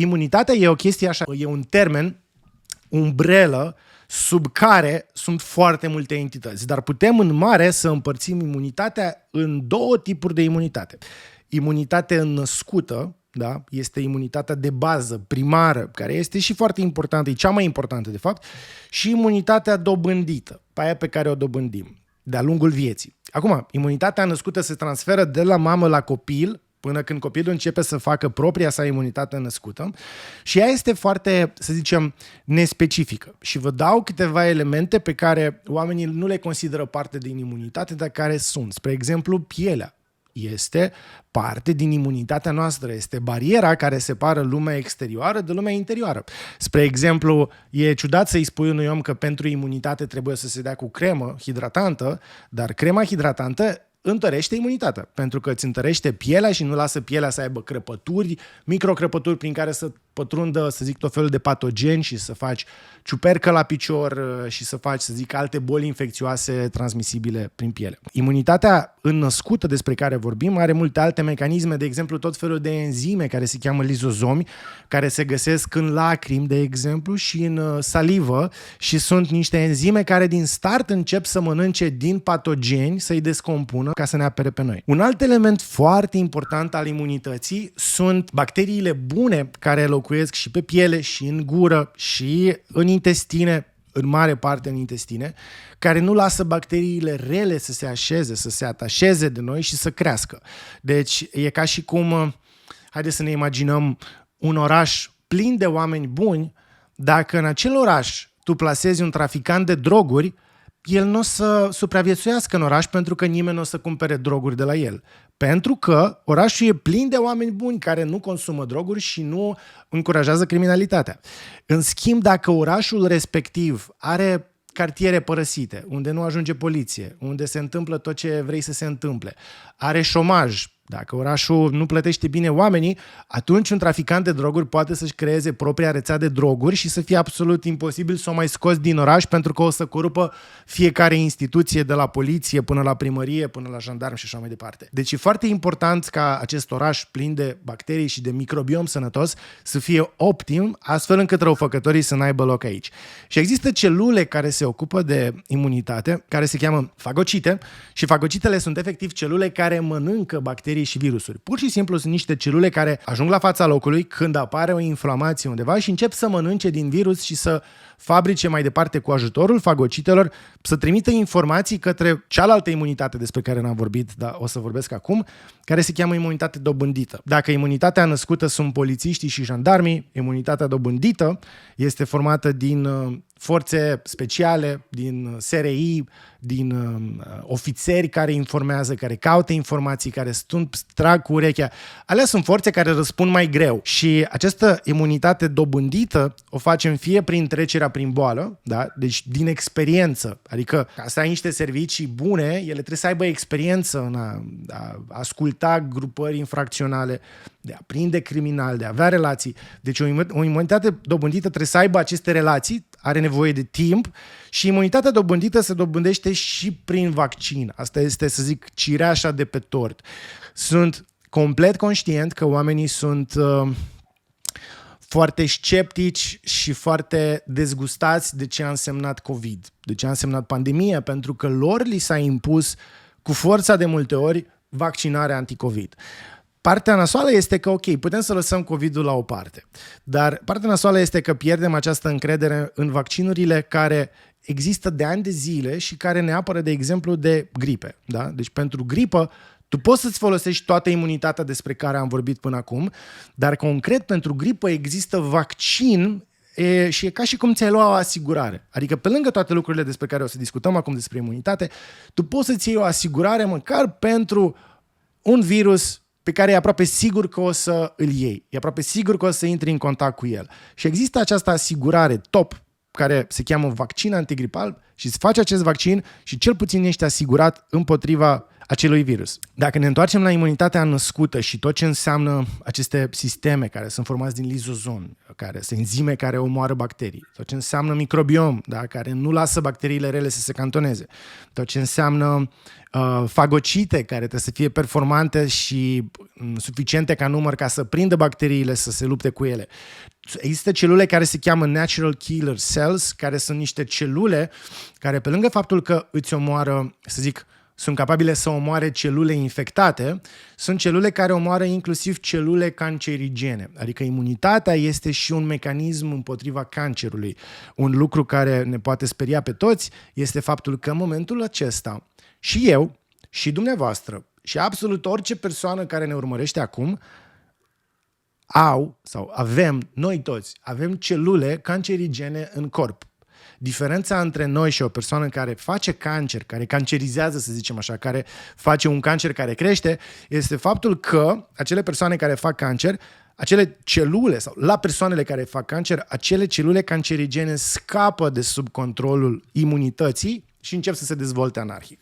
Imunitatea e o chestie așa, e un termen, umbrelă, sub care sunt foarte multe entități. Dar putem în mare să împărțim imunitatea în două tipuri de imunitate. Imunitate născută, da? Este imunitatea de bază, primară, care este și foarte importantă, e cea mai importantă de fapt, și imunitatea dobândită, pe aia pe care o dobândim de-a lungul vieții. Acum, imunitatea născută se transferă de la mamă la copil, până când copilul începe să facă propria sa imunitate născută și ea este foarte, să zicem, nespecifică. Și vă dau câteva elemente pe care oamenii nu le consideră parte din imunitate, dar care sunt. Spre exemplu, pielea este parte din imunitatea noastră, este bariera care separă lumea exterioară de lumea interioară. Spre exemplu, e ciudat să-i spui unui om că pentru imunitate trebuie să se dea cu cremă hidratantă, dar crema hidratantă întărește imunitatea, pentru că îți întărește pielea și nu lasă pielea să aibă crăpături, microcrăpături prin care să pătrundă, să zic, tot felul de patogeni și să faci ciupercă la picior și să faci, să zic, alte boli infecțioase transmisibile prin piele. Imunitatea înnăscută despre care vorbim are multe alte mecanisme, de exemplu tot felul de enzime care se cheamă lizozomi, care se găsesc în lacrimi, de exemplu, și în salivă și sunt niște enzime care din start încep să mănânce din patogeni, să-i descompună ca să ne apere pe noi. Un alt element foarte important al imunității sunt bacteriile bune care locuiesc și pe piele, și în gură, și în intestine, în mare parte în intestine, care nu lasă bacteriile rele să se așeze, să se atașeze de noi și să crească. Deci e ca și cum, haideți să ne imaginăm un oraș plin de oameni buni, dacă în acel oraș tu plasezi un traficant de droguri, el nu o să supraviețuiască în oraș pentru că nimeni nu o să cumpere droguri de la el. Pentru că orașul e plin de oameni buni care nu consumă droguri și nu încurajează criminalitatea. În schimb, dacă orașul respectiv are cartiere părăsite, unde nu ajunge poliție, unde se întâmplă tot ce vrei să se întâmple, are șomaj, dacă orașul nu plătește bine oamenii, atunci un traficant de droguri poate să-și creeze propria rețea de droguri și să fie absolut imposibil să o mai scoți din oraș pentru că o să corupă fiecare instituție, de la poliție până la primărie, până la jandarm și așa mai departe. Deci e foarte important ca acest oraș plin de bacterii și de microbiom sănătos să fie optim, astfel încât răufăcătorii să n-aibă loc aici. Și există celule care se ocupă de imunitate, care se cheamă fagocite și fagocitele sunt efectiv celule care mănâncă bacterii și virusuri. Pur și simplu sunt niște celule care ajung la fața locului când apare o inflamație undeva și încep să mănânce din virus și să fabrice mai departe cu ajutorul fagocitelor, să trimită informații către cealaltă imunitate despre care n-am vorbit, dar o să vorbesc acum, care se cheamă imunitate dobândită. Dacă imunitatea născută sunt polițiștii și jandarmii, imunitatea dobândită este formată din forțe speciale, din SRI, din ofițeri care informează, care caută informații, care trag cu urechea. Alea sunt forțe care răspund mai greu și această imunitate dobândită o facem fie prin trecerea prin boală, da? Deci din experiență, adică ca să ai niște servicii bune, ele trebuie să aibă experiență în a asculta grupări infracționale, de a prinde criminali, de a avea relații. Deci o imunitate dobândită trebuie să aibă aceste relații, are nevoie de timp și imunitatea dobândită se dobândește și prin vaccin. Asta este, să zic, cireașa de pe tort. Sunt complet conștient că oamenii sunt foarte sceptici și foarte dezgustați de ce a însemnat COVID, de ce a însemnat pandemia, pentru că lor li s-a impus cu forța de multe ori vaccinarea anti-COVID. Partea nasoală este că, ok, putem să lăsăm COVID-ul la o parte, dar partea nasoală este că pierdem această încredere în vaccinurile care există de ani de zile și care ne apără, de exemplu, de gripe. Da? Deci pentru gripă, tu poți să-ți folosești toată imunitatea despre care am vorbit până acum, dar concret pentru gripă există vaccin și e ca și cum ți-ai lua o asigurare. Adică pe lângă toate lucrurile despre care o să discutăm acum despre imunitate, tu poți să-ți iei o asigurare măcar pentru un virus pe care e aproape sigur că o să îl iei. E aproape sigur că o să intri în contact cu el. Și există această asigurare top care se cheamă vaccin antigripal și îți faci acest vaccin și cel puțin ești asigurat împotriva acelui virus. Dacă ne întoarcem la imunitatea născută și tot ce înseamnă aceste sisteme care sunt formați din lizozom, care sunt enzime care omoară bacterii, tot ce înseamnă microbiom, da, care nu lasă bacteriile rele să se cantoneze, tot ce înseamnă fagocite care trebuie să fie performante și suficiente ca număr ca să prindă bacteriile să se lupte cu ele. Există celule care se cheamă natural killer cells, care sunt niște celule care, pe lângă faptul că îți omoară, să zic, sunt capabile să omoare celule infectate, sunt celule care omoară inclusiv celule cancerigene. Adică imunitatea este și un mecanism împotriva cancerului. Un lucru care ne poate speria pe toți este faptul că în momentul acesta și eu, și dumneavoastră, și absolut orice persoană care ne urmărește acum avem, noi toți, avem celule cancerigene în corp. Diferența între noi și o persoană care face cancer, care cancerizează, să zicem așa, care face un cancer care crește, este faptul că acele persoane care fac cancer, acele celule, sau la persoanele care fac cancer, acele celule cancerigene scapă de sub controlul imunității și încep să se dezvolte anarhic.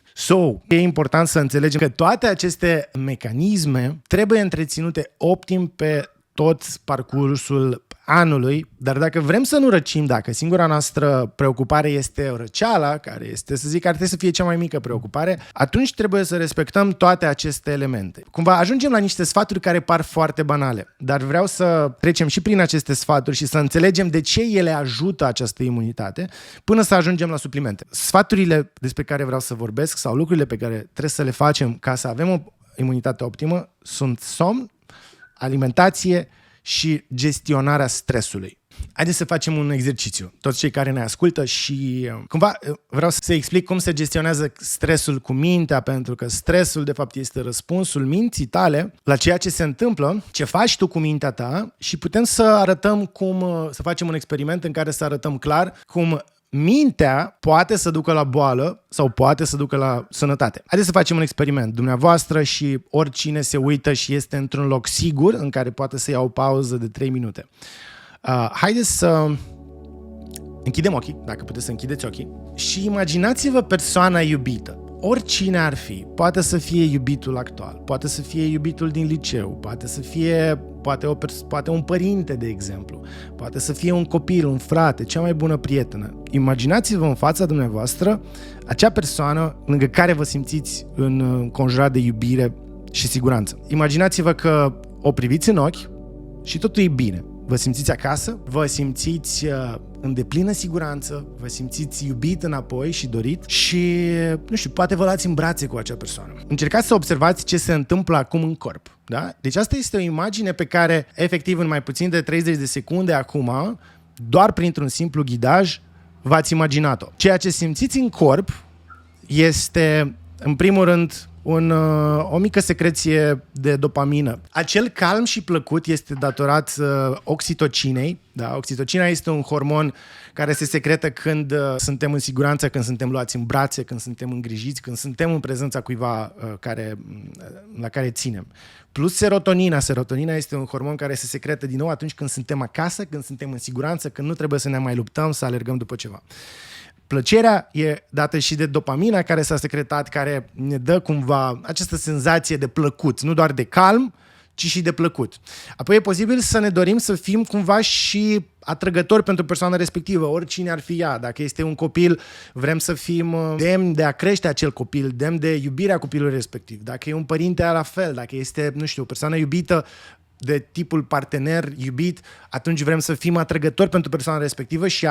E important să înțelegem că toate aceste mecanisme trebuie întreținute optim pe tot parcursul anului, dar dacă vrem să nu răcim, dacă singura noastră preocupare este răceala, care este, să zic, ar trebui să fie cea mai mică preocupare, atunci trebuie să respectăm toate aceste elemente. Cumva ajungem la niște sfaturi care par foarte banale, dar vreau să trecem și prin aceste sfaturi și să înțelegem de ce ele ajută această imunitate până să ajungem la suplimente. Sfaturile despre care vreau să vorbesc sau lucrurile pe care trebuie să le facem ca să avem o imunitate optimă sunt somn, alimentație și gestionarea stresului. Haideți să facem un exercițiu, toți cei care ne ascultă, și cumva vreau să explic cum se gestionează stresul cu mintea, pentru că stresul de fapt este răspunsul minții tale la ceea ce se întâmplă, ce faci tu cu mintea ta, și putem să arătăm să facem un experiment în care să arătăm clar cum mintea poate să ducă la boală sau poate să ducă la sănătate. Haideți să facem un experiment. Dumneavoastră și oricine se uită și este într-un loc sigur în care poate să ia o pauză de 3 minute. Haideți să închidem ochii, dacă puteți să închideți ochii, și imaginați-vă persoana iubită. Oricine ar fi, poate să fie iubitul actual, poate să fie iubitul din liceu, poate să fie poate un părinte, de exemplu, poate să fie un copil, un frate, cea mai bună prietenă. Imaginați-vă în fața dumneavoastră acea persoană lângă care vă simțiți înconjurat de iubire și siguranță. Imaginați-vă că o priviți în ochi și totul e bine. Vă simțiți acasă, vă simțiți în deplină siguranță, vă simțiți iubit înapoi și dorit și, nu știu, poate vă luați în brațe cu acea persoană. Încercați să observați ce se întâmplă acum în corp. Da? Deci asta este o imagine pe care, efectiv, în mai puțin de 30 de secunde acum, doar printr-un simplu ghidaj, v-ați imaginat-o. Ceea ce simțiți în corp este, în primul rând, o mică secreție de dopamină. Acel calm și plăcut este datorat oxitocinei. Da? Oxitocina este un hormon care se secretă când suntem în siguranță, când suntem luați în brațe, când suntem îngrijiți, când suntem în prezența cuiva la care ținem. Plus serotonina. Serotonina este un hormon care se secretă din nou atunci când suntem acasă, când suntem în siguranță, când nu trebuie să ne mai luptăm, să alergăm după ceva. Plăcerea e dată și de dopamina care s-a secretat, care ne dă cumva această senzație de plăcut, nu doar de calm, ci și de plăcut. Apoi e posibil să ne dorim să fim cumva și atrăgători pentru persoana respectivă, oricine ar fi ea. Dacă este un copil, vrem să fim demni de a crește acel copil, demni de iubirea copilului respectiv. Dacă e un părinte, la fel. Dacă este, nu știu, o persoană iubită, de tipul partener iubit, atunci vrem să fim atrăgători pentru persoana respectivă și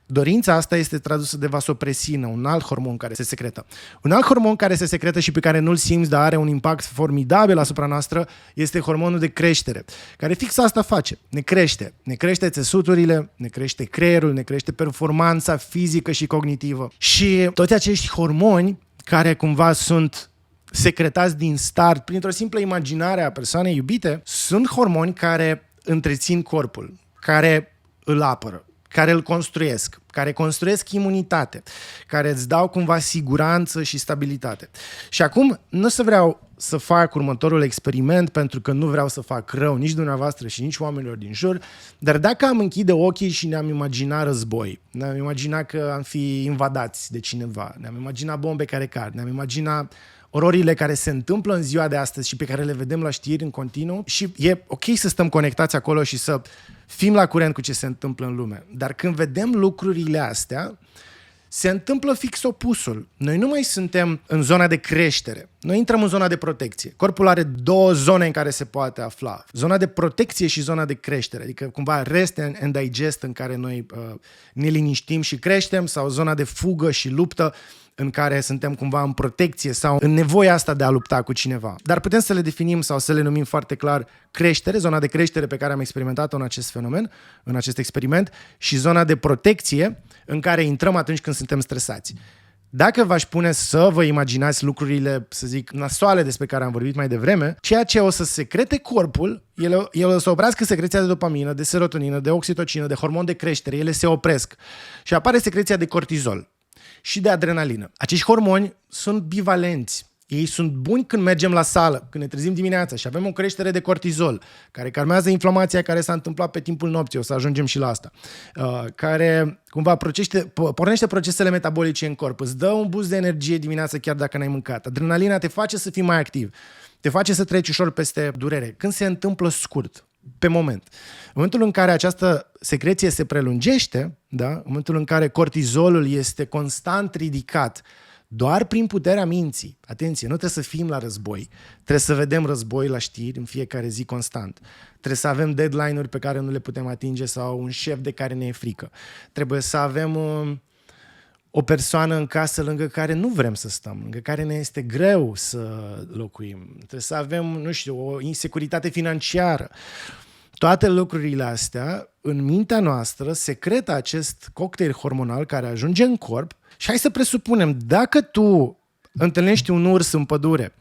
dorința asta este tradusă de vasopresină, un alt hormon care se secretă. Un alt hormon care se secretă și pe care nu-l simți, dar are un impact formidabil asupra noastră, este hormonul de creștere, care fix asta face. Ne crește țesuturile, ne crește creierul, ne crește performanța fizică și cognitivă. Și toți acești hormoni care cumva sunt secretați din start, printr-o simplă imaginare a persoanei iubite, sunt hormoni care întrețin corpul, care îl apără, care îl construiesc, care construiesc imunitate, care îți dau cumva siguranță și stabilitate. Și acum nu să vreau să fac următorul experiment, pentru că nu vreau să fac rău nici dumneavoastră și nici oamenilor din jur, dar dacă am închide ochii și ne-am imaginat război, ne-am imaginat că am fi invadați de cineva, ne-am imaginat bombe care cad, ne-am imaginat ororile care se întâmplă în ziua de astăzi și pe care le vedem la știri în continuu și e ok să stăm conectați acolo și să fim la curent cu ce se întâmplă în lume. Dar când vedem lucrurile astea, se întâmplă fix opusul. Noi nu mai suntem în zona de creștere. Noi intrăm în zona de protecție. Corpul are două zone în care se poate afla. Zona de protecție și zona de creștere. Adică cumva rest and digest în care noi ne liniștim și creștem sau zona de fugă și luptă în care suntem cumva în protecție sau în nevoia asta de a lupta cu cineva. Dar putem să le definim sau să le numim foarte clar creștere, zona de creștere pe care am experimentat-o în acest fenomen, în acest experiment, și zona de protecție în care intrăm atunci când suntem stresați. Dacă v-aș pune să vă imaginați lucrurile, să zic, nasoale despre care am vorbit mai devreme, ceea ce o să secrete corpul, el o să oprească secreția de dopamină, de serotonină, de oxitocină, de hormon de creștere, ele se opresc și apare secreția de cortizol și de adrenalină. Acești hormoni sunt bivalenți. Ei sunt buni când mergem la sală, când ne trezim dimineața și avem o creștere de cortizol, care calmează inflamația care s-a întâmplat pe timpul nopții, o să ajungem și la asta, care cumva pornește procesele metabolice în corp, îți dă un boost de energie dimineața chiar dacă n-ai mâncat. Adrenalina te face să fii mai activ, te face să treci ușor peste durere. Când se întâmplă scurt, pe moment. În momentul în care această secreție se prelungește, da? În momentul în care cortizolul este constant ridicat, doar prin puterea minții. Atenție, nu trebuie să fim la război. Trebuie să vedem război la știri în fiecare zi constant. Trebuie să avem deadline-uri pe care nu le putem atinge sau un șef de care ne e frică. Trebuie să avem o persoană în casă lângă care nu vrem să stăm, lângă care ne este greu să locuim. Trebuie să avem, nu știu, o insecuritate financiară. Toate lucrurile astea, în mintea noastră, secretă acest cocktail hormonal care ajunge în corp și hai să presupunem, dacă tu întâlnești un urs în pădure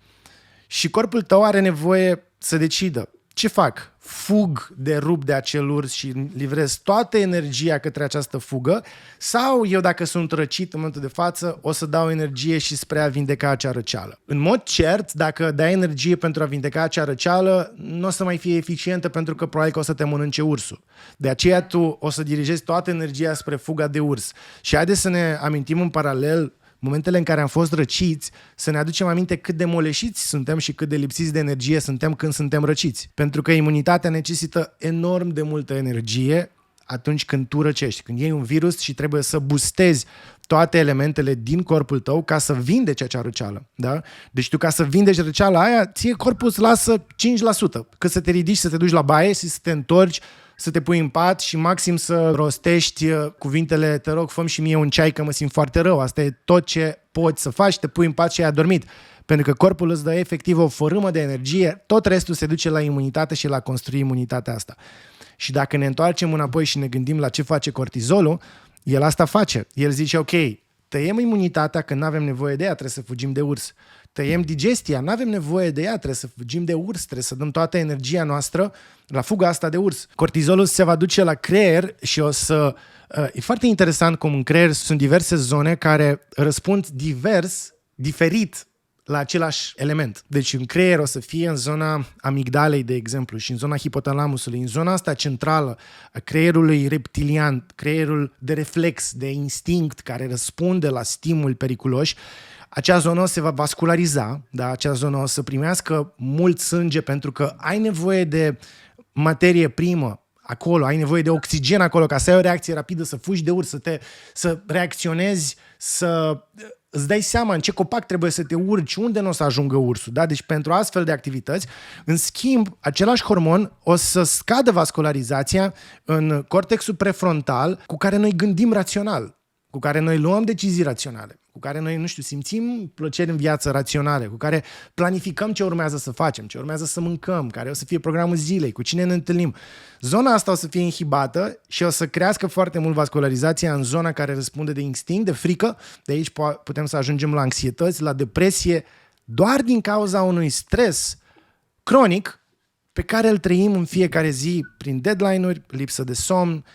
și corpul tău are nevoie să decidă ce fac, fug de rup de acel urs și livrez toată energia către această fugă sau eu dacă sunt răcit în momentul de față o să dau energie și spre a vindeca acea răceală. În mod cert, dacă dai energie pentru a vindeca acea răceală, nu o să mai fie eficientă pentru că probabil că o să te mănânce ursul. De aceea tu o să dirigezi toată energia spre fuga de urs. Și haideți să ne amintim în paralel momentele în care am fost răciți, să ne aducem aminte cât de moleșiți suntem și cât de lipsiți de energie suntem când suntem răciți. Pentru că imunitatea necesită enorm de multă energie atunci când tu răcești, când iei un virus și trebuie să boostezi toate elementele din corpul tău ca să vindeci acea răceală. Da? Deci tu ca să vindeci răceala aia, ție corpul îți lasă 5%. Cât să te ridici, să te duci la baie și să te întorci, să te pui în pat și maxim să rostești cuvintele, te rog, fă-mi și mie un ceai că mă simt foarte rău. Asta e tot ce poți să faci, te pui în pat și ai adormit. Pentru că corpul îți dă efectiv o fărâmă de energie, tot restul se duce la imunitate și la construi imunitatea asta. Și dacă ne întoarcem înapoi și ne gândim la ce face cortizolul, el asta face. El zice, ok, tăiem imunitatea că nu avem nevoie de ea, trebuie să fugim de urs. Tăiem digestia, nu avem nevoie de ea, trebuie să fugim de urs, trebuie să dăm toată energia noastră la fuga asta de urs. Cortizolul se va duce la creier și o să... E foarte interesant cum în creier sunt diverse zone care răspund diferit la același element. Deci în creier o să fie în zona amigdalei, de exemplu, și în zona hipotalamusului, în zona asta centrală a creierului reptilian, creierul de reflex, de instinct care răspunde la stimuli periculoși. Acea zonă se va vasculariza, da? Acea zonă o să primească mult sânge pentru că ai nevoie de materie primă acolo, ai nevoie de oxigen acolo ca să ai o reacție rapidă, să fugi de urs, să reacționezi, să îți dai seama în ce copac trebuie să te urci, unde nu o să ajungă ursul. Da? Deci pentru astfel de activități, în schimb, același hormon o să scadă vascularizația în cortexul prefrontal cu care noi gândim rațional, cu care noi luăm decizii raționale, cu care noi, nu știu, simțim plăceri în viață raționale, cu care planificăm ce urmează să facem, ce urmează să mâncăm, care o să fie programul zilei, cu cine ne întâlnim. Zona asta o să fie inhibată și o să crească foarte mult vascularizația în zona care răspunde de instinct, de frică. De aici putem să ajungem la anxietăți, la depresie, doar din cauza unui stres cronic pe care îl trăim în fiecare zi prin deadline-uri, lipsă de somn,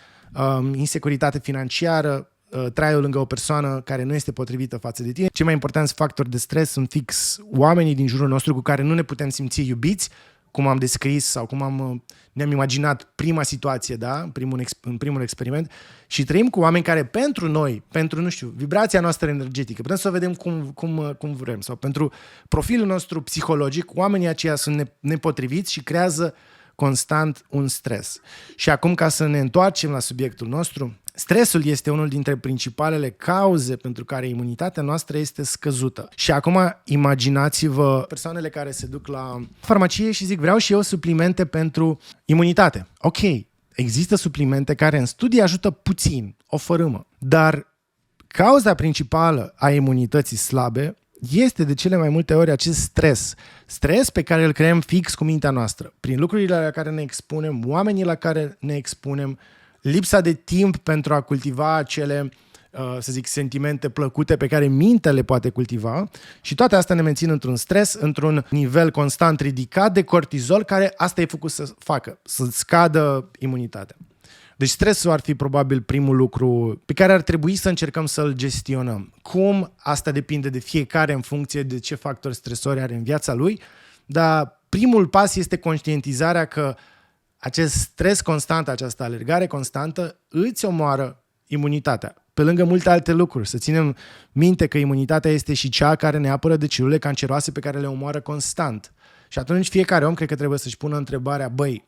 insecuritate financiară, traiul lângă o persoană care nu este potrivită față de tine. Cei mai importanți factori de stres sunt fix oamenii din jurul nostru cu care nu ne putem simți iubiți, cum am descris sau ne-am imaginat prima situație, da? În primul experiment, și trăim cu oameni care pentru noi, pentru, nu știu, vibrația noastră energetică, putem să o vedem cum vrem, sau pentru profilul nostru psihologic, oamenii aceia sunt nepotriviți și creează constant un stres. Și acum, ca să ne întoarcem la subiectul nostru, stresul este unul dintre principalele cauze pentru care imunitatea noastră este scăzută. Și acum imaginați-vă persoanele care se duc la farmacie și zic, vreau și eu suplimente pentru imunitate. Ok, există suplimente care în studii ajută puțin, o fărâmă, dar cauza principală a imunității slabe este de cele mai multe ori acest stres pe care îl creăm fix cu mintea noastră, prin lucrurile la care ne expunem, oamenii la care ne expunem, lipsa de timp pentru a cultiva acele, să zic, sentimente plăcute pe care mintea le poate cultiva, și toate astea ne mențin într-un stres, într-un nivel constant ridicat de cortizol, care asta e făcut să facă, să scadă imunitatea. Deci stresul ar fi probabil primul lucru pe care ar trebui să încercăm să-l gestionăm. Cum? Asta depinde de fiecare în funcție de ce factori stresori are în viața lui, dar primul pas este conștientizarea că acest stres constant, această alergare constantă îți omoară imunitatea. Pe lângă multe alte lucruri. Să ținem minte că imunitatea este și cea care ne apără de celulele canceroase pe care le omoară constant. Și atunci fiecare om cred că trebuie să-și pună întrebarea, băi,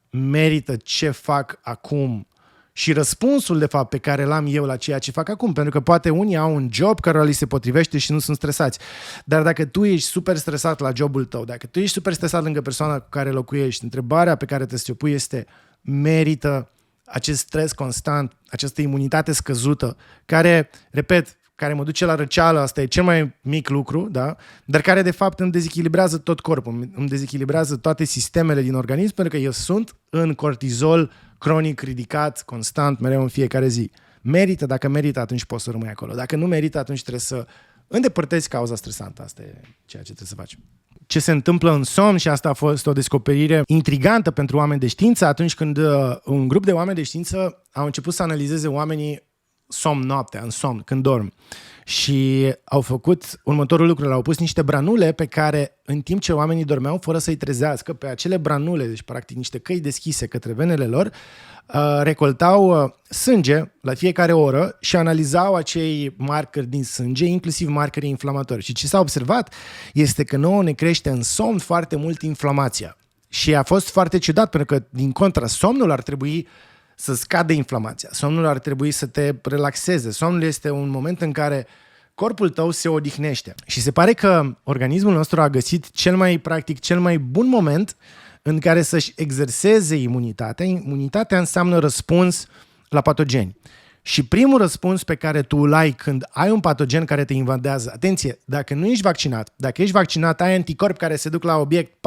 merită ce fac acum? Și răspunsul, de fapt, pe care l-am eu la ceea ce fac acum, pentru că poate unii au un job care li se potrivește și nu sunt stresați. Dar dacă tu ești super stresat la jobul tău, dacă tu ești super stresat lângă persoana cu care locuiești, întrebarea pe care trebuie să o pui este, merită acest stres constant, această imunitate scăzută, care, repet, care mă duce la răceală, asta e cel mai mic lucru, da? Dar care de fapt îmi dezechilibrează tot corpul, îmi dezechilibrează toate sistemele din organism, pentru că eu sunt în cortizol cronic ridicat, constant, mereu în fiecare zi. Merită, dacă merită, atunci poți să rămâi acolo. Dacă nu merită, atunci trebuie să îndepărtezi cauza stresantă. Asta e ceea ce trebuie să faci. Ce se întâmplă în somn, și asta a fost o descoperire intrigantă pentru oameni de știință, atunci când un grup de oameni de știință au început să analizeze oamenii somn noaptea, în somn, când dorm. Și au făcut următorul lucru, le-au pus niște branule pe care, în timp ce oamenii dormeau, fără să-i trezească, pe acele branule, deci practic niște căi deschise către venele lor, recoltau sânge la fiecare oră și analizau acei marcări din sânge, inclusiv marcării inflamatori. Și ce s-a observat este că nouă ne crește în somn foarte mult inflamația. Și a fost foarte ciudat, pentru că, din contra, somnul ar trebui să scadă inflamația. Somnul ar trebui să te relaxeze. Somnul este un moment în care corpul tău se odihnește. Și se pare că organismul nostru a găsit cel mai bun moment în care să-și exerseze imunitatea. Imunitatea înseamnă răspuns la patogeni. Și primul răspuns pe care tu îl ai când ai un patogen care te invadează, atenție, dacă nu ești vaccinat, dacă ești vaccinat, ai anticorpi care se duc la obiect,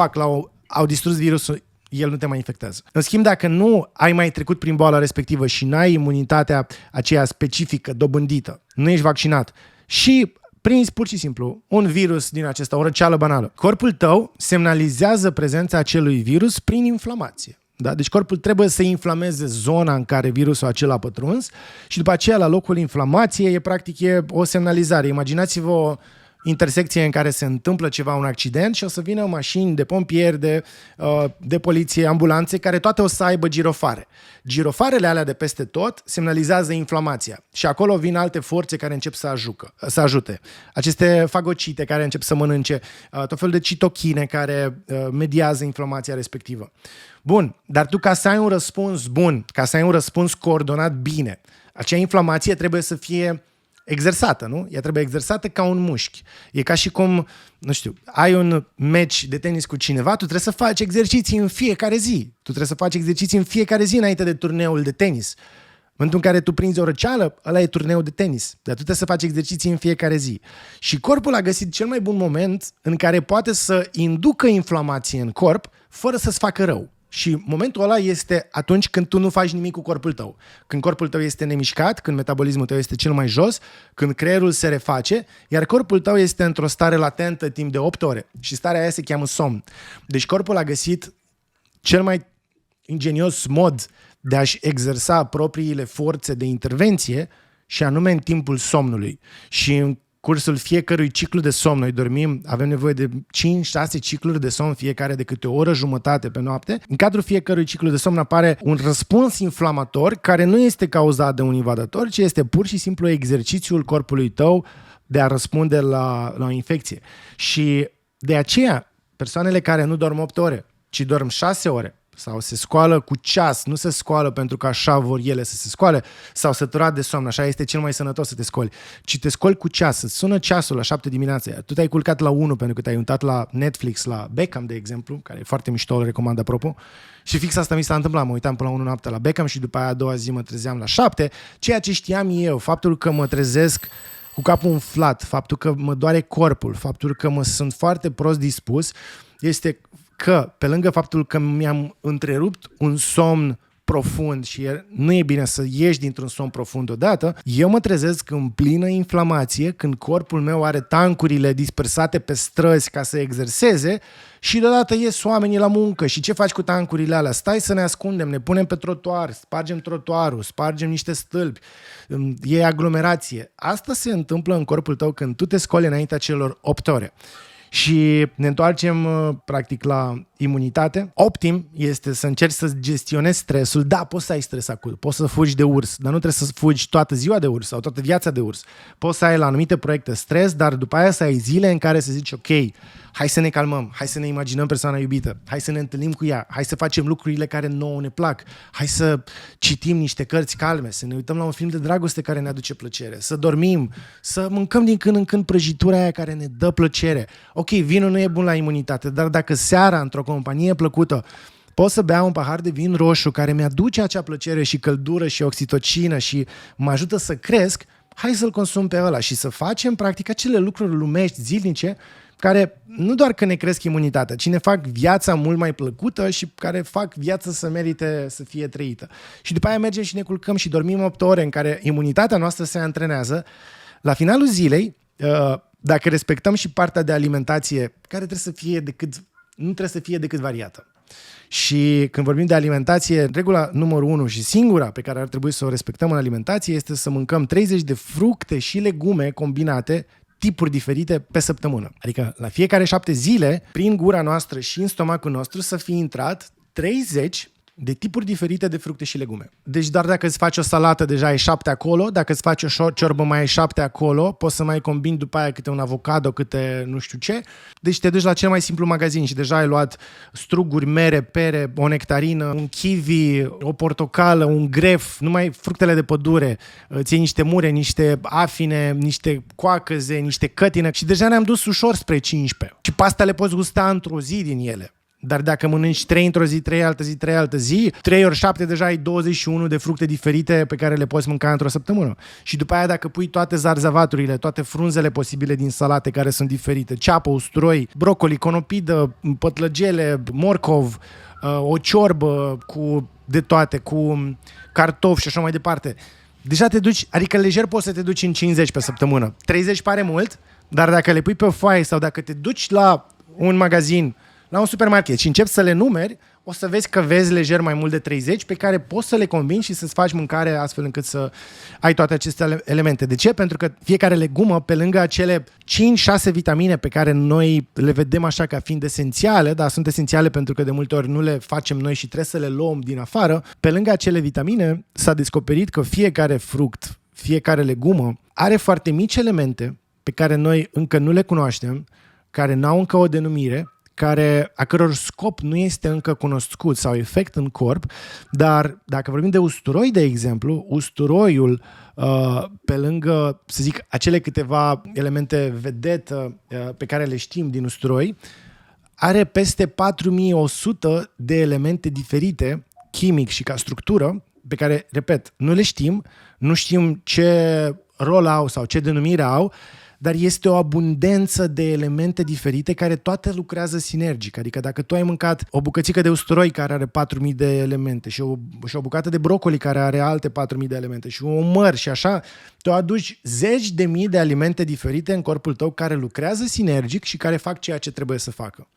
au distrus virusul, el nu te mai infectează. În schimb, dacă nu ai mai trecut prin boala respectivă și n-ai imunitatea aceea specifică, dobândită, nu ești vaccinat și prinzi pur și simplu un virus din acesta, o răceală banală, corpul tău semnalizează prezența acelui virus prin inflamație. Da? Deci corpul trebuie să inflameze zona în care virusul acela a pătruns și după aceea la locul inflamației e o semnalizare. Imaginați-vă o intersecție în care se întâmplă ceva, un accident, și o să vină mașini de pompieri, de poliție, ambulanțe, care toate o să aibă girofare. Girofarele alea de peste tot semnalizează inflamația și acolo vin alte forțe care încep să ajute. Aceste fagocite care încep să mănânce, tot felul de citochine care mediază inflamația respectivă. Bun, dar tu, ca să ai un răspuns bun, ca să ai un răspuns coordonat bine, acea inflamație trebuie să fie exersată, nu? Ea trebuie exersată ca un mușchi. E ca și cum, nu știu, ai un meci de tenis cu cineva, tu trebuie să faci exerciții în fiecare zi. Tu trebuie să faci exerciții în fiecare zi înainte de turneul de tenis. În momentul în care tu prinzi o răceală, ăla e turneul de tenis. Dar tu trebuie să faci exerciții în fiecare zi. Și corpul a găsit cel mai bun moment în care poate să inducă inflamație în corp fără să-ți facă rău. Și momentul ăla este atunci când tu nu faci nimic cu corpul tău. Când corpul tău este nemișcat, când metabolismul tău este cel mai jos, când creierul se reface, iar corpul tău este într-o stare latentă timp de 8 ore. Și starea aia se cheamă somn. Deci corpul a găsit cel mai ingenios mod de a-și exersa propriile forțe de intervenție, și anume în timpul somnului. Și parcursul fiecărui ciclu de somn, noi dormim, avem nevoie de 5-6 cicluri de somn, fiecare de câte o oră jumătate pe noapte. În cadrul fiecărui ciclu de somn apare un răspuns inflamator care nu este cauzat de un invadator, ci este pur și simplu exercițiul corpului tău de a răspunde la o infecție. Și de aceea, persoanele care nu dorm 8 ore, ci dorm 6 ore, sau se scoală cu ceas, nu se scoală pentru că așa vor ele să se scoale, sau săturat de somn, așa este cel mai sănătos să te scoli, ci te scoli cu ceas, îți sună ceasul la 7 dimineața, tu te-ai culcat la 1 pentru că te-ai uitat la Netflix, la Beckham, de exemplu, care e foarte mișto, îl recomand apropo, și fix asta mi s-a întâmplat, mă uitam până la 1 noapte la Beckham și după aia a doua zi mă trezeam la 7, ceea ce știam eu, faptul că mă trezesc cu capul umflat, faptul că mă doare corpul, faptul că mă sunt foarte prost dispus, este că, pe lângă faptul că mi-am întrerupt un somn profund și nu e bine să ieși dintr-un somn profund odată, eu mă trezesc în plină inflamație când corpul meu are tancurile dispersate pe străzi ca să exerseze și deodată ies oamenii la muncă. Și ce faci cu tancurile alea? Stai să ne ascundem, ne punem pe trotuar, spargem trotuarul, spargem niște stâlpi, e aglomerație. Asta se întâmplă în corpul tău când tu te scoli înaintea celor 8 ore. Și ne întoarcem practic la imunitate. Optim este să încerci să gestionezi stresul. Da, poți să ai stres acut, poți să fugi de urs, dar nu trebuie să fugi toată ziua de urs sau toată viața de urs. Poți să ai la anumite proiecte stres, dar după aia să ai zile în care să zici ok, hai să ne calmăm, hai să ne imaginăm persoana iubită, hai să ne întâlnim cu ea, hai să facem lucrurile care nouă ne plac, hai să citim niște cărți calme, să ne uităm la un film de dragoste care ne aduce plăcere, să dormim, să mâncăm din când în când prăjitura aia care ne dă plăcere. Ok, vinul nu e bun la imunitate, dar dacă seara într-o companie plăcută pot să beau un pahar de vin roșu care mi-aduce acea plăcere și căldură și oxitocină și mă ajută să cresc, hai să-l consum pe ăla și să facem practic acele lucruri lumești, zilnice, care nu doar că ne cresc imunitatea, ci ne fac viața mult mai plăcută și care fac viața să merite să fie trăită. Și după aia mergem și ne culcăm și dormim 8 ore în care imunitatea noastră se antrenează. La finalul zilei, dacă respectăm și partea de alimentație, care nu trebuie să fie decât variată. Și când vorbim de alimentație, regula numărul 1 și singura pe care ar trebui să o respectăm în alimentație este să mâncăm 30 de fructe și legume combinate, tipuri diferite pe săptămână. Adică la fiecare 7 zile, prin gura noastră și în stomacul nostru să fie intrat 30 de tipuri diferite de fructe și legume. Deci doar dacă îți faci o salată, deja ai 7 acolo, dacă îți faci o ciorbă, mai ai 7 acolo, poți să mai combini după aia câte un avocado, câte nu știu ce. Deci te duci la cel mai simplu magazin și deja ai luat struguri, mere, pere, o nectarină, un kiwi, o portocală, un gref, numai fructele de pădure, îți iei niște mure, niște afine, niște coacăze, niște cătine și deja ne-am dus ușor spre 15. Și pe astea le poți gusta într-o zi din ele. Dar dacă mănânci 3 într-o zi, 3 altă zi, 3 altă zi, 3 ori 7 deja ai 21 de fructe diferite pe care le poți mânca într-o săptămână. Și după aia dacă pui toate zarzavaturile, toate frunzele posibile din salate care sunt diferite, ceapă, usturoi, brocoli, conopidă, pătlăgele, morcov, o ciorbă cu de toate, cu cartofi și așa mai departe. Deja te duci, adică lejer poți să te duci în 50 pe săptămână. 30 pare mult, dar dacă le pui pe o foaie sau dacă te duci la un magazin, la un supermarket și începi să le numeri, o să vezi că vezi lejer mai mult de 30 pe care poți să le combini și să-ți faci mâncare astfel încât să ai toate aceste elemente. De ce? Pentru că fiecare legumă, pe lângă acele 5-6 vitamine pe care noi le vedem așa ca fiind esențiale, dar sunt esențiale pentru că de multe ori nu le facem noi și trebuie să le luăm din afară, pe lângă acele vitamine s-a descoperit că fiecare fruct, fiecare legumă are foarte mici elemente pe care noi încă nu le cunoaștem, care n-au încă o denumire, a căror scop nu este încă cunoscut sau efect în corp, dar dacă vorbim de usturoi, de exemplu, usturoiul, pe lângă, să zic, acele câteva elemente vedetă pe care le știm din usturoi, are peste 4100 de elemente diferite, chimic și ca structură, pe care, repet, nu le știm, nu știm ce rol au sau ce denumire au, dar este o abundență de elemente diferite care toate lucrează sinergic. Adică dacă tu ai mâncat o bucățică de usturoi care are 4000 de elemente și o bucată de brocoli care are alte 4000 de elemente și un măr și așa, tu aduci zeci de mii de alimente diferite în corpul tău care lucrează sinergic și care fac ceea ce trebuie să facă.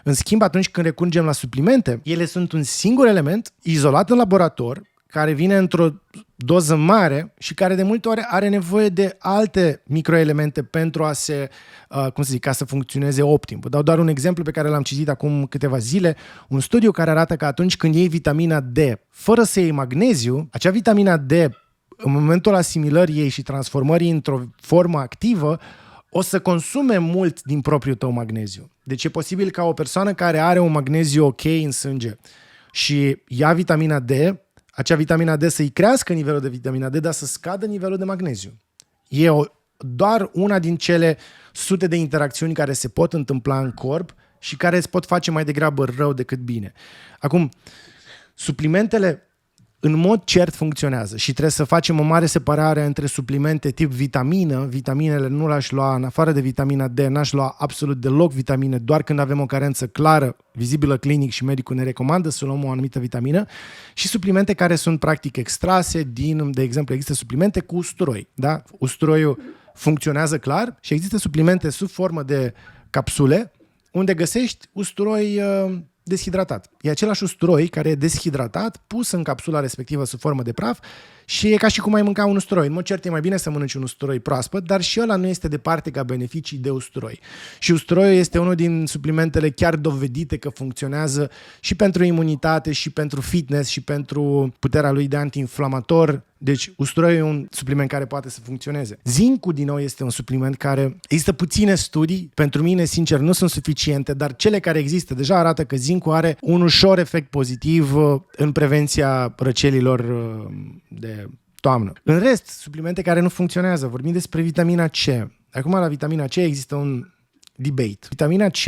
În schimb, atunci când recurgem la suplimente, ele sunt un singur element izolat în laborator, care vine într-o doză mare și care de multe ori are nevoie de alte microelemente pentru a se, ca să funcționeze optim. Vă dau doar un exemplu pe care l-am citit acum câteva zile, un studiu care arată că atunci când iei vitamina D fără să iei magneziu, acea vitamina D, în momentul asimilării ei și transformării într-o formă activă, o să consume mult din propriul tău magneziu. Deci e posibil ca o persoană care are un magneziu ok în sânge și ia vitamina D, acea vitamina D să-i crească nivelul de vitamina D, dar să scadă nivelul de magneziu. E doar una din cele sute de interacțiuni care se pot întâmpla în corp și care îți pot face mai degrabă rău decât bine. Acum, suplimentele în mod cert funcționează și trebuie să facem o mare separare între suplimente tip vitamină. Vitaminele nu le-aș lua în afară de vitamina D, n-aș lua absolut deloc vitamine, doar când avem o carență clară, vizibilă clinic și medicul ne recomandă să luăm o anumită vitamină, și suplimente care sunt practic extrase din, de exemplu, există suplimente cu usturoi. Da? Usturoiul funcționează clar și există suplimente sub formă de capsule unde găsești usturoi deshidratat. E același usturoi care e deshidratat, pus în capsula respectivă sub formă de praf și e ca și cum ai mânca un usturoi. În mod cert e mai bine să mănânci un usturoi proaspăt, dar și ăla nu este departe ca beneficii de usturoi. Și usturoiul este unul din suplimentele chiar dovedite că funcționează și pentru imunitate, și pentru fitness, și pentru puterea lui de antiinflamator. Deci usturoiul e un supliment care poate să funcționeze. Zincul, din nou, este un supliment care există puține studii, pentru mine, sincer, nu sunt suficiente, dar cele care există deja arată că zincul are un ușor efect pozitiv în prevenția răcelilor de toamnă. În rest, suplimente care nu funcționează. Vorbim despre vitamina C. Acum, la vitamina C există un debate. Vitamina C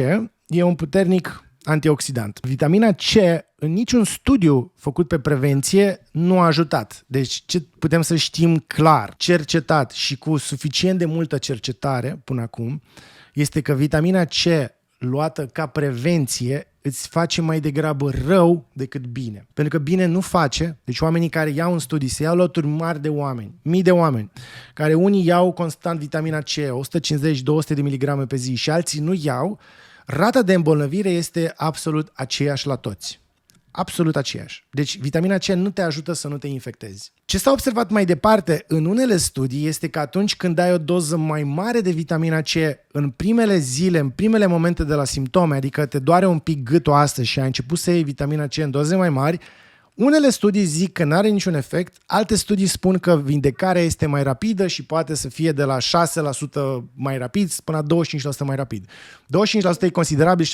e un puternic antioxidant. Vitamina C, în niciun studiu făcut pe prevenție, nu a ajutat. Deci, ce putem să știm clar, cercetat și cu suficient de multă cercetare până acum, este că vitamina C luată ca prevenție îți face mai degrabă rău decât bine. Pentru că bine nu face, deci oamenii care iau în studii, se iau loturi mari de oameni, mii de oameni, care unii iau constant vitamina C, 150-200 de miligrame pe zi și alții nu iau, rata de îmbolnăvire este absolut aceeași la toți. Absolut aceeași. Deci vitamina C nu te ajută să nu te infectezi. Ce s-a observat mai departe în unele studii este că atunci când ai o doză mai mare de vitamina C în primele zile, în primele momente de la simptome, adică te doare un pic gâtul astăzi și ai început să iei vitamina C în doze mai mari, unele studii zic că nu are niciun efect, alte studii spun că vindecarea este mai rapidă și poate să fie de la 6% mai rapid până la 25% mai rapid. 25% e considerabil, 6%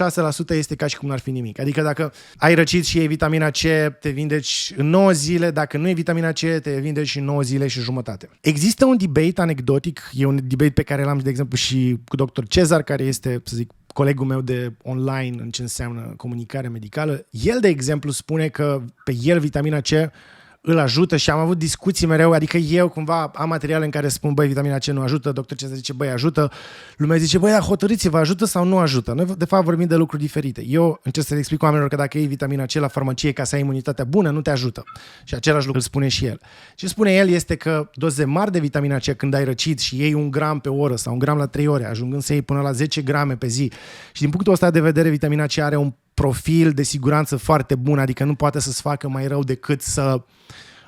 este ca și cum n-ar fi nimic. Adică dacă ai răcit și iei vitamina C, te vindeci în 9 zile, dacă nu iei vitamina C, te vindeci și în 9 zile și jumătate. Există un debate anecdotic, e un debate pe care l-am, de exemplu, și cu dr. Cezar, care este, să zic, colegul meu de online în ce înseamnă comunicare medicală. El, de exemplu, spune că pe el vitamina C îl ajută și am avut discuții mereu, adică eu cumva am materiale în care spun, băi, vitamina C nu ajută, doctor Cezar zice, băi, ajută, lumea zice, băi, hotărâți-vă, ajută sau nu ajută. Noi, de fapt, vorbim de lucruri diferite. Eu încerc să le explic oamenilor că dacă iei vitamina C la farmacie ca să ai imunitatea bună, nu te ajută. Și același lucru îl spune și el. Ce spune el este că doze mari de vitamina C când ai răcit și iei 1 gram pe oră sau 1 gram la 3 ore, ajungând să iei până la 10 grame pe zi. Și din punctul ăsta de vedere, vitamina C are un profil de siguranță foarte bun, adică nu poate să-ți facă mai rău decât să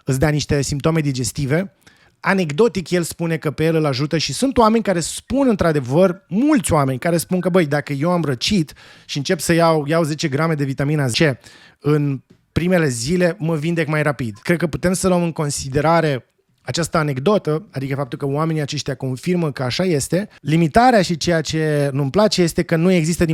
îți dea niște simptome digestive. Anecdotic, el spune că pe el îl ajută și sunt oameni care spun, într-adevăr, mulți oameni care spun că, băi, dacă eu am răcit și încep să iau 10 grame de vitamina C în primele zile, mă vindec mai rapid. Cred că putem să luăm în considerare această anecdotă, adică faptul că oamenii aceștia confirmă că așa este. Limitarea și ceea ce nu-mi place este că nu există,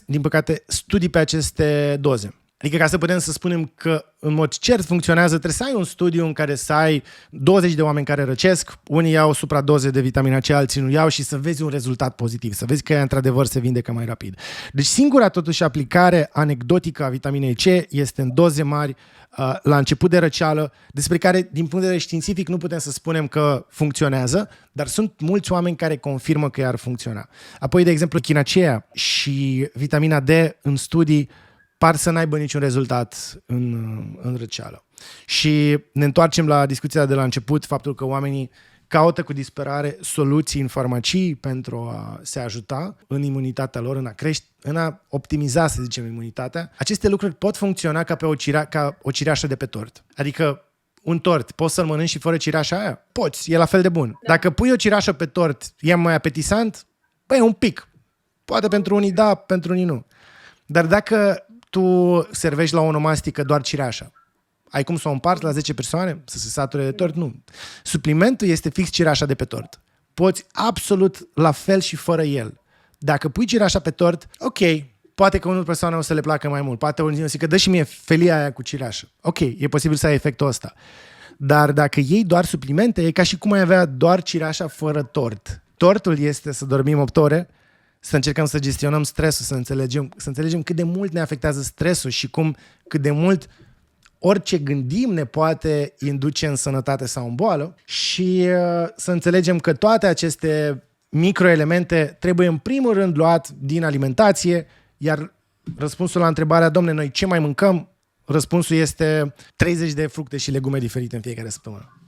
din păcate, studii pe aceste doze. Adică ca să putem să spunem că în mod cert funcționează, trebuie să ai un studiu în care să ai 20 de oameni care răcesc, unii iau supradoze de vitamina C, alții nu iau și să vezi un rezultat pozitiv, să vezi că ea într-adevăr se vindecă mai rapid. Deci singura totuși aplicare anecdotică a vitaminei C este în doze mari la început de răceală, despre care din punct de vedere științific nu putem să spunem că funcționează, dar sunt mulți oameni care confirmă că ea ar funcționa. Apoi, de exemplu, chinacea și vitamina D în studii par să n-aibă niciun rezultat în răceală. Și ne întoarcem la discuția de la început, faptul că oamenii caută cu disperare soluții în farmacii pentru a se ajuta în imunitatea lor, în a optimiza, să zicem, imunitatea. Aceste lucruri pot funcționa ca o cireașă de pe tort. Adică un tort, poți să-l mănânci și fără cireașa aia? Poți, e la fel de bun. Dacă pui o cireașă pe tort, e mai apetisant? Băi, un pic. Poate pentru unii da, pentru unii nu. Dar dacă tu servești la o onomastică doar cireașa, ai cum să o împarți la 10 persoane? Să se sature de tort? Nu. Suplimentul este fix cireașa de pe tort. Poți absolut la fel și fără el. Dacă pui cireașa pe tort, ok, poate că unul persoane o să le placă mai mult. Poate unul zice că dă și mie felia aia cu cireașă. Ok, e posibil să ai efectul ăsta. Dar dacă iei doar suplimente, e ca și cum ai avea doar cireașa fără tort. Tortul este să dormim 8 ore, să încercăm să gestionăm stresul, să înțelegem cât de mult ne afectează stresul și cât de mult orice gândim ne poate induce în sănătate sau în boală și să înțelegem că toate aceste microelemente trebuie în primul rând luat din alimentație, iar răspunsul la întrebarea, domne, noi ce mai mâncăm? Răspunsul este 30 de fructe și legume diferite în fiecare săptămână.